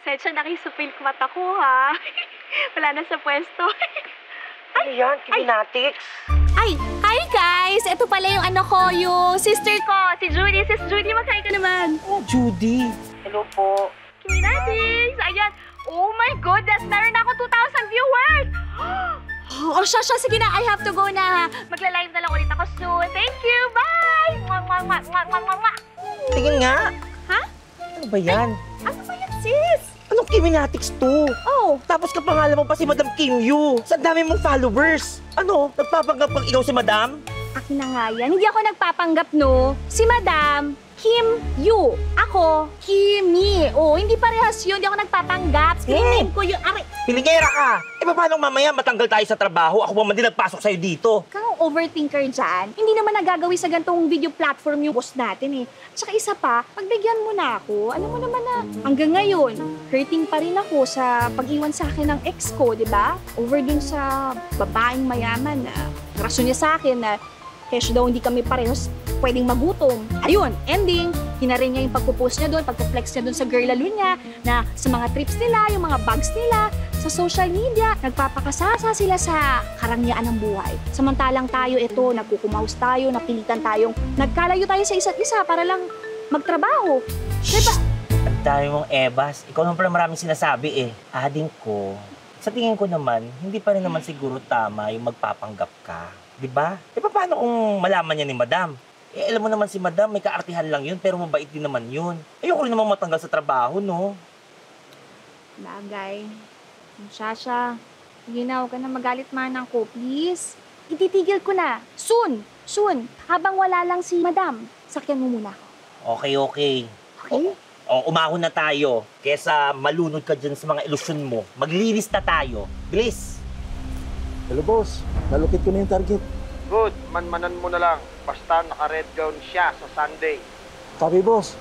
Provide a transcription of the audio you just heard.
Pasensya na kayo sa pink mata ko, ha? Wala na sa pwesto. Ano yan? Kiminatics? Ay, hi guys! Ito pala yung ano ko, yung sister ko, si Judy. Sis Judy, magkaya ka naman. Oh, Judy. Hello po. Kiminatics! Ayan. Oh my goodness, meron na ako 2,000 viewers! Oh, siya, sige na. I have to go na. Magla-live na lang ulit ako soon. Thank you. Bye! Mwah, mwah, mwah, mwah, mwah, mwah. Tingin nga. Ha? Ano ba yan? Ano ba yan, sis? Anong Kiminatics to? Oh, Tapos kapangalan mo pa si Madam Kim Yu. Sa dami mong followers. Ano? Nagpapanggap pang ikaw si Madam? akin na nga yan. Hindi ako nagpapanggap, no? Si Madam Kim Yu. Ako, Kimi. Oh, hindi parehas yun. Hindi ako nagpapanggap. Screen name ko yun. Aray, Pilingera ka! E paano mamaya matanggal tayo sa trabaho? Ako pa man din nagpasok sa'yo dito. kang overthinker dyan. Hindi naman nagagawin sa gantong video platform yung boss natin eh. Tsaka isa pa, pagbigyan mo na ako. Alam mo naman na hanggang ngayon, hurting pa rin ako sa pag-iwan sa akin ng ex ko, di ba? Over dun sa babaeng mayaman na rason niya sa akin na kesyo daw hindi kami parehos pwedeng magutom. Ayun, ending, hinarin niya yung pagpo-post niya doon, pagpo-flex niya doon sa girl lalo niya, na sa mga trips nila, yung mga bags nila, sa social media, nagpapakasasa sila sa karangyaan ng buhay. Samantalang tayo ito, nagkukumaus tayo, napilitan tayong, nagkalayo tayo sa isa't isa para lang magtrabaho. Diba? Ang dami mong ebas. Ikaw naman pala maraming sinasabi eh. Ading ko, sa tingin ko naman, hindi pa rin naman siguro tama yung magpapanggap ka. Di ba? E paano kung malaman niya ni Madam? Eh, alam mo naman si Madam, may kaartihan lang yun, pero mabait din naman yun. Ayoko rin naman matanggal sa trabaho, no? Bagay. Shasha, sige na, huwag ka na magalit manang ko, please. Ititigil ko na. Soon. Habang wala lang si Madam, sakyan mo muna ako. Okay. Okay? O, umahon na tayo. Kesa malunod ka dyan sa mga ilusyon mo. Maglinis na tayo. Bilis! Hello, boss. Nalukit ko na yung target. Good, manmanan mo na lang. Basta naka-red gown siya sa Sunday. Copy, boss.